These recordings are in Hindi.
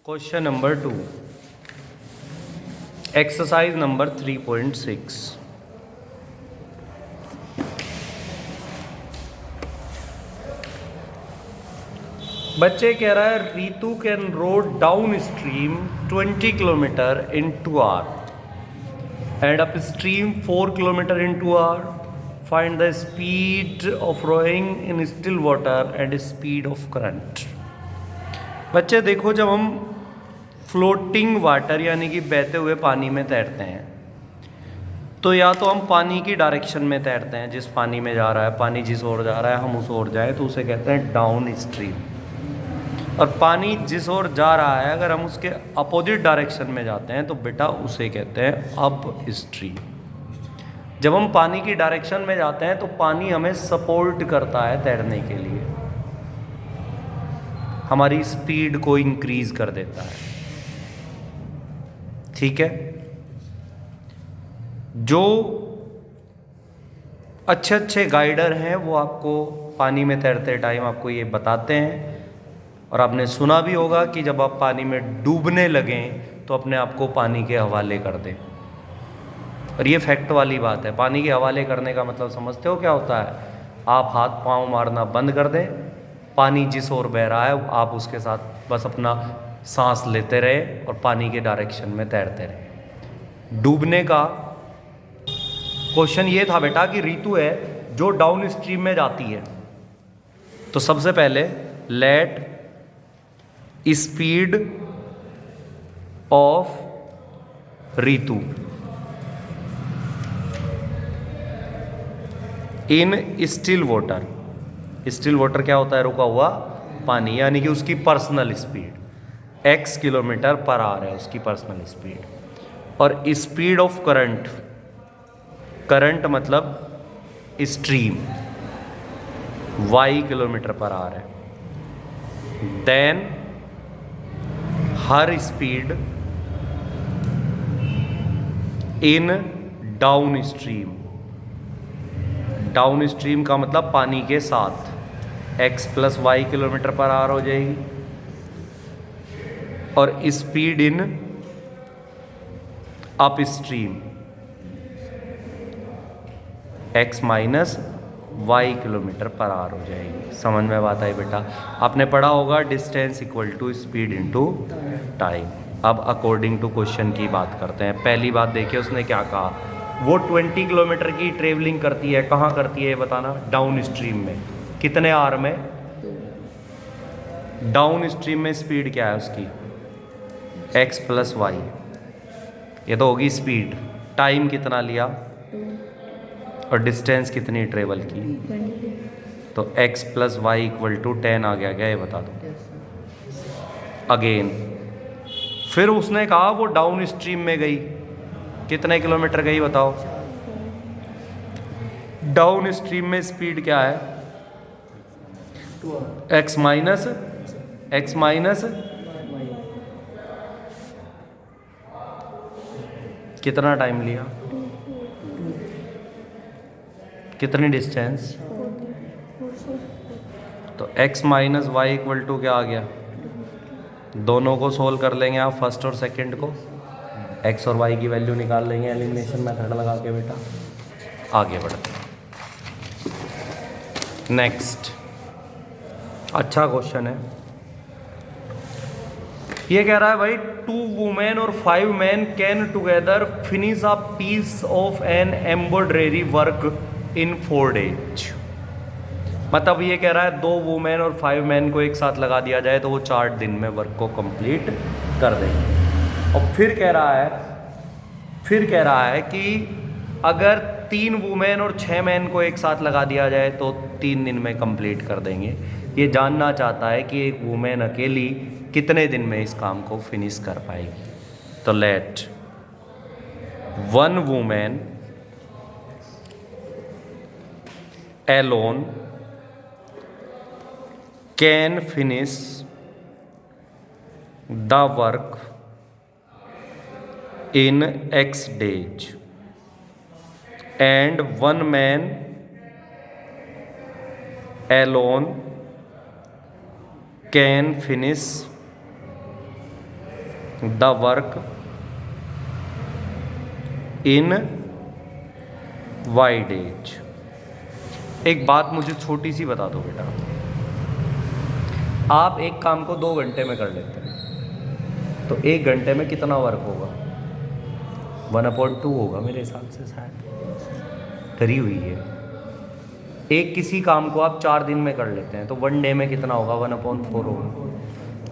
Question number 2, exercise number 3.6। बच्चे कह रहा है Ritu can rowed downstream 20 kilometre in 2 hour and upstream 4 kilometre in 2 hour. Find the speed of rowing in still water and speed of current. बच्चे देखो, जब हम फ्लोटिंग वाटर यानी कि बहते हुए पानी में तैरते हैं तो या तो हम पानी की डायरेक्शन में तैरते हैं, जिस पानी में जा रहा है पानी जिस ओर जा रहा है हम उस ओर जाए तो उसे कहते हैं डाउन स्ट्रीम। और पानी जिस ओर जा रहा है अगर हम उसके अपोजिट डायरेक्शन में जाते हैं तो बेटा उसे कहते हैं अप स्ट्रीम। जब हम पानी की डायरेक्शन में जाते हैं तो पानी हमें सपोर्ट करता है तैरने के लिए, हमारी स्पीड को इंक्रीज कर देता है। ठीक है, जो अच्छे अच्छे गाइडर हैं वो आपको पानी में तैरते टाइम आपको ये बताते हैं, और आपने सुना भी होगा कि जब आप पानी में डूबने लगें तो अपने आप को पानी के हवाले कर दें। और ये फैक्ट वाली बात है। पानी के हवाले करने का मतलब समझते हो क्या होता है? आप हाथ पांव मारना बंद कर दें, पानी जिस ओर बह रहा है आप उसके साथ बस अपना सांस लेते रहे और पानी के डायरेक्शन में तैरते रहे। डूबने का क्वेश्चन ये था बेटा कि रीतू है जो डाउन स्ट्रीम में जाती है, तो सबसे पहले लेट स्पीड ऑफ रीतू in still water. Still water क्या होता है? रुका हुआ पानी, यानी कि उसकी personal speed x kilometre per hour है उसकी पर्सनल स्पीड। और स्पीड ऑफ करंट, करंट मतलब stream, y kilometre per hour है। Then her speed in downstream. Downstream का मतलब पानी के साथ, x plus y kilometre per hour हो जाएगी। और speed in up stream x minus y kilometre per hour हो जाएगी। समझ में बात आई बेटा? आपने पढ़ा होगा distance equal to speed into time. अब अकॉर्डिंग टू क्वेश्चन की बात करते हैं। पहली बात देखिए उसने क्या कहा, वो 20 किलोमीटर की ट्रेवलिंग करती है। कहाँ करती है ये बताना? डाउन स्ट्रीम में। कितने आवर में? डाउन स्ट्रीम में स्पीड क्या है उसकी? x प्लस वाई, ये तो होगी स्पीड। टाइम कितना लिया और डिस्टेंस कितनी ट्रेवल की? तो x plus y equal to 10 आ गया क्या? ये बता दो। अगेन फिर उसने कहा वो डाउन स्ट्रीम में गई, कितने किलोमीटर गई बताओ? डाउन स्ट्रीम में स्पीड क्या है? x माइनस कितना टाइम लिया, कितनी डिस्टेंस? तो x minus y equal to क्या आ गया? दोनों को सोल्व कर लेंगे आप, फर्स्ट और सेकंड को, x और y की वैल्यू निकाल लेंगे एलिमिनेशन मेथड लगा के। बेटा आगे बढ़ते हैं। नेक्स्ट अच्छा क्वेश्चन है। ये कह रहा है भाई 2 वुमेन और 5 man can together finish a piece of an embroidery work in 4 days। मतलब ये कह रहा है 2 वुमेन और 5 मैन को एक साथ लगा दिया जाए तो वो 4 दिन में वर्क को कंप्लीट कर देंगे। और फिर कह रहा है कि अगर 3 वुमेन और 6 मैन को एक साथ लगा दिया जाए तो 3 दिन में कंप्लीट कर देंगे। ये जानना चाहता है कि एक वुमेन अकेली कितने दिन में इस काम को फिनिश कर पाएगी। तो let 1 women alone can finish the work in X days and 1 man alone can finish the work in y days. एक बात मुझे छोटी सी बता दो बेटा, आप एक काम को 2 घंटे में कर लेते हैं तो 1 घंटे में कितना वर्क होगा? 1/2 होगा मेरे हिसाब से, शायद करी हुई है। एक किसी काम को आप 4 दिन में कर लेते हैं तो 1 डे में कितना होगा? 1/4 होगा।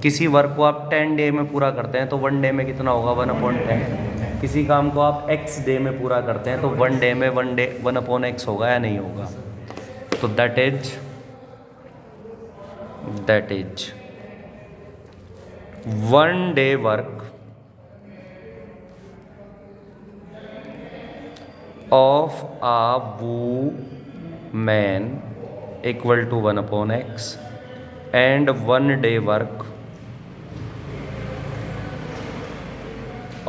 किसी वर्क को आप 10 डे में पूरा करते हैं तो 1 डे में कितना होगा? 1/10। किसी काम को आप x डे में पूरा करते हैं तो 1 डे में 1/x होगा या नहीं होगा? तो that is 1 day work of a woman equal to 1/x and 1 day work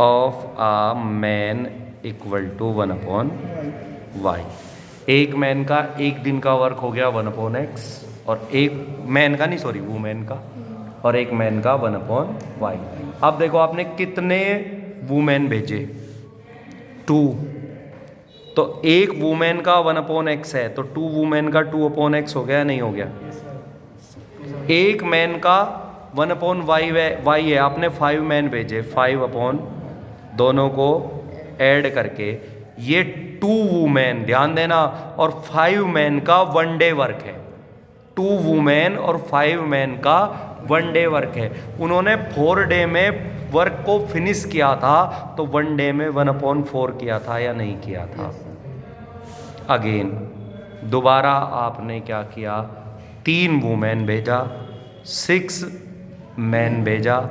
of a man equal to 1/y। एक मैन का एक दिन का वर्क हो गया 1/x और एक मैन का नहीं, सॉरी, वुमेन का, और एक मैन का 1/y। अब देखो आपने कितने वुमेन भेजे? 2। तो एक वुमेन का 1/x है तो 2 वुमेन का 2/x हो गया, नहीं हो गया? एक मैन का 1/y है, आपने 5 मैन भेजे, 5 दोनों को ऐड करके ये 2 वुमेन, ध्यान देना, और 5 मैन का 1 डे वर्क है। 2 वुमेन और 5 मैन का 1 डे वर्क है। उन्होंने 4 डे में वर्क को फिनिश किया था तो 1 डे में 1/4 किया था या नहीं किया था? अगेन दोबारा आपने क्या किया? 3 वुमेन भेजा, 6 मैन भेजा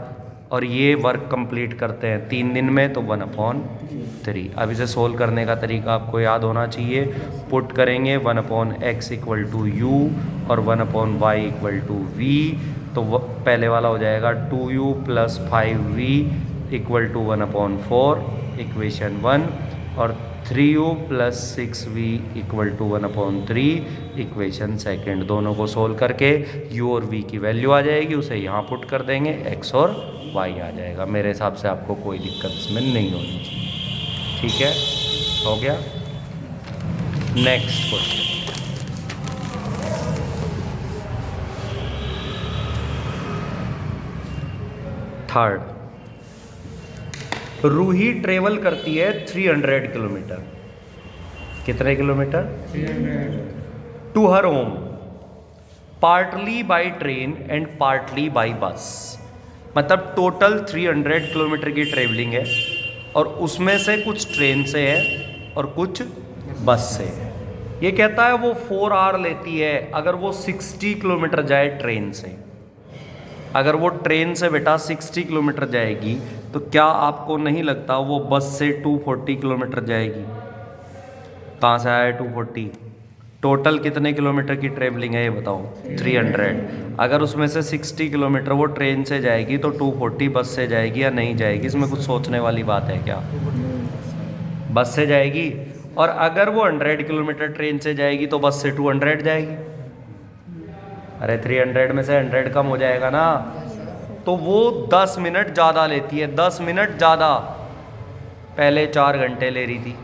और ये वर्क कंप्लीट करते हैं 3 दिन में तो 1/3। अब इसे सोल्व करने का तरीका आपको याद होना चाहिए। पुट करेंगे 1/x इक्वल टू u और 1/y इक्वल टू v। तो पहले वाला हो जाएगा 2u plus 5v equal to 1/4, equation 1, और 3u plus 6v equal to 1/3, equation second. दोनों को सोल्व करके u और v की वैल्यू आ जाएगी, उसे यहाँ पुट कर देंगे, x और y आ जाएगा। मेरे हिसाब से आपको कोई दिक्कत इसमें नहीं होनी चाहिए। ठीक है, हो गया। Next question, third. Ruhi travel करती है 300 किलोमीटर। कितने kilometre? 300। To her home, partly by train and partly by bus. मतलब टोटल 300 किलोमीटर की ट्रेवलिंग है और उसमें से कुछ ट्रेन से है और कुछ बस से है। ये कहता है वो 4 आवर लेती है अगर वो 60 किलोमीटर जाए ट्रेन से। अगर वो ट्रेन से बेटा 60 किलोमीटर जाएगी तो क्या आपको नहीं लगता वो बस से 240 किलोमीटर जाएगी? कहाँ से आया 240? टोटल कितने किलोमीटर की ट्रेवलिंग है ये बताओ? 300। अगर उसमें से 60 किलोमीटर वो ट्रेन से जाएगी तो 240 बस से जाएगी या नहीं जाएगी? इसमें कुछ सोचने वाली बात है क्या? बस से जाएगी। और अगर वो 100 किलोमीटर ट्रेन से जाएगी तो बस से 200 जाएगी। अरे 300 में से 100 कम हो जाएगा ना, तो वो 10 मिनट ज़्यादा लेती है। 10 मिनट ज़्यादा, पहले 4 घंटे ले रही थी,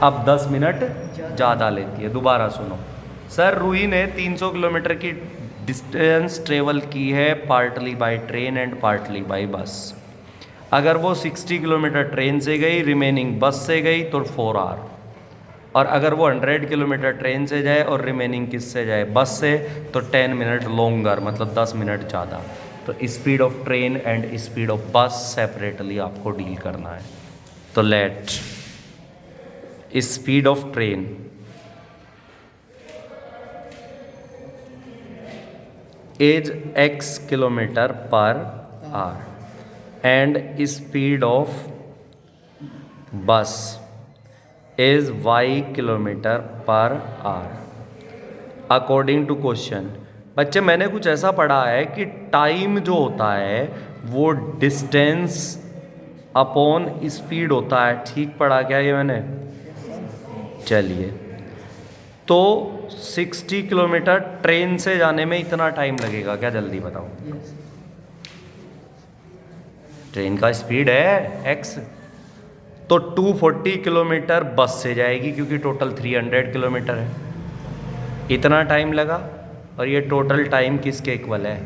अब 10 मिनट ज़्यादा लेती है। दोबारा सुनो सर, रूही ने 300 किलोमीटर की डिस्टेंस ट्रेवल की है partly by train and partly bye बस। अगर वो 60 किलोमीटर ट्रेन से गई, रिमेनिंग बस से गई तो 4 आवर। और अगर वो 100 किलोमीटर ट्रेन से जाए और रिमेनिंग किस से जाए? बस से, तो 10 मिनट लॉन्गर, मतलब 10 मिनट ज़्यादा। तो speed of train and speed of bus separately आपको डील करना है। तो let speed of train is x kilometre per hour and speed of bus is y kilometre per hour according to question. बच्चे मैंने कुछ ऐसा पढ़ा है कि टाइम जो होता है वो डिस्टेंस अपॉन स्पीड होता है। ठीक पढ़ा क्या ये मैंने? चलिए, तो 60 किलोमीटर ट्रेन से जाने में इतना टाइम लगेगा क्या? जल्दी बताओ। ट्रेन का स्पीड है x, तो 240 किलोमीटर बस से जाएगी क्योंकि टोटल 300 किलोमीटर है। इतना टाइम लगा और ये टोटल टाइम किसके इक्वल है?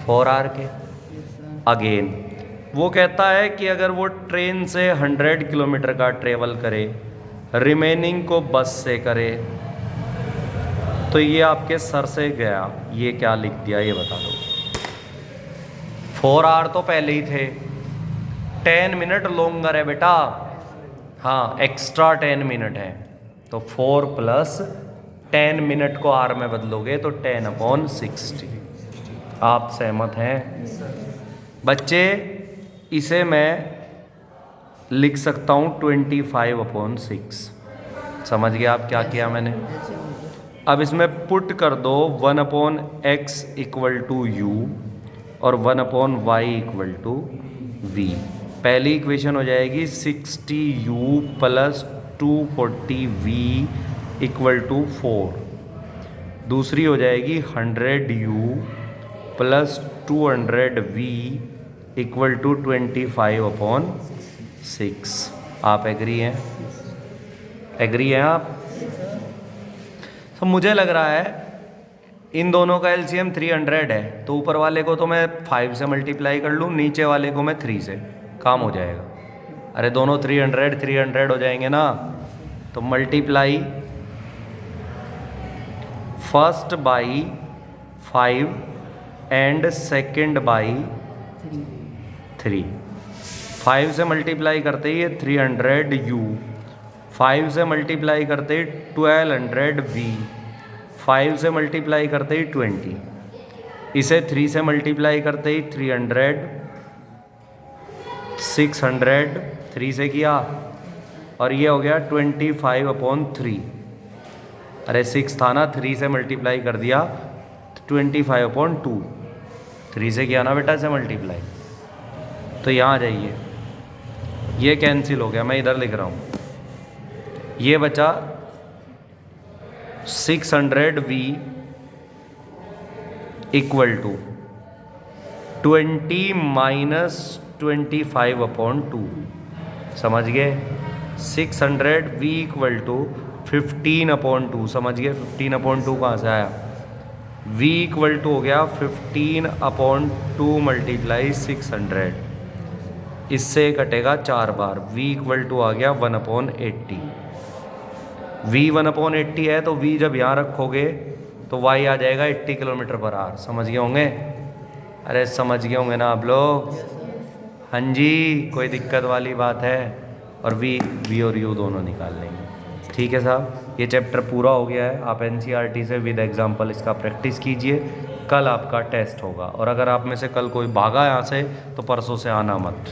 4 आवर के। अगेन वो कहता है कि अगर वो ट्रेन से 100 किलोमीटर का ट्रेवल करे, रिमेनिंग को बस से करे, तो ये आपके सर से गया, ये क्या लिख दिया ये बता दो। 4 आवर तो पहले ही थे, 10 मिनट लॉन्गर है बेटा, हाँ एक्स्ट्रा 10 मिनट है, तो 4 प्लस 10 मिनट को आर में बदलोगे तो 10/60। आप सहमत हैं बच्चे? इसे मैं लिख सकता हूँ 25/6। समझ गए आप क्या किया मैंने? अब इसमें पुट कर दो 1/x = u और 1/y = v। पहली इक्वेशन हो जाएगी 60u + 240v = 4। दूसरी हो जाएगी 100u + 200v = 25/6। आप एग्री हैं? एग्री हैं आप? तो मुझे लग रहा है इन दोनों का एलसीएम 300 है, तो ऊपर वाले को तो मैं 5 से मल्टीप्लाई कर लूँ, नीचे वाले को मैं 3 से, काम हो जाएगा। अरे दोनों 300 हो जाएंगे ना, तो multiply first by 5 and second by 3। 5 से मल्टीप्लाई करते ही 300u, 5 से मल्टीप्लाई करते ही 1200v, 5 से मल्टीप्लाई करते ही 20, इसे 3 से मल्टीप्लाई करते ही 300, 600, 3 से किया और ये हो गया 25/3। अरे 6 था ना, 3 से मल्टीप्लाई कर दिया 25/2, 3 से किया ना बेटा इसे मल्टीप्लाई। तो यहाँ जाइए, ये कैंसिल हो गया, मैं इधर लिख रहा हूँ, ये बचा 600v = 20 - 25/2। समझ गए? 600v = 15/2। समझ गए? 15/2 कहाँ से आया? v = हो गया 15/2 × 600, इससे कटेगा 4 बार, v = आ गया 1/80। v 1/80 है तो v जब यहाँ रखोगे तो y आ जाएगा 80 km/h। समझ गए होंगे? अरे समझ गए होंगे ना आप लोग? हाँ जी, कोई दिक्कत वाली बात है? और v और u दोनों निकाल लेंगे। ठीक है साहब, ये चैप्टर पूरा हो गया है। आप NCERT से विद एग्जाम्पल इसका प्रैक्टिस कीजिए, कल आपका टेस्ट होगा। और अगर आप में से कल कोई भागा यहाँ से तो परसों से आना मत।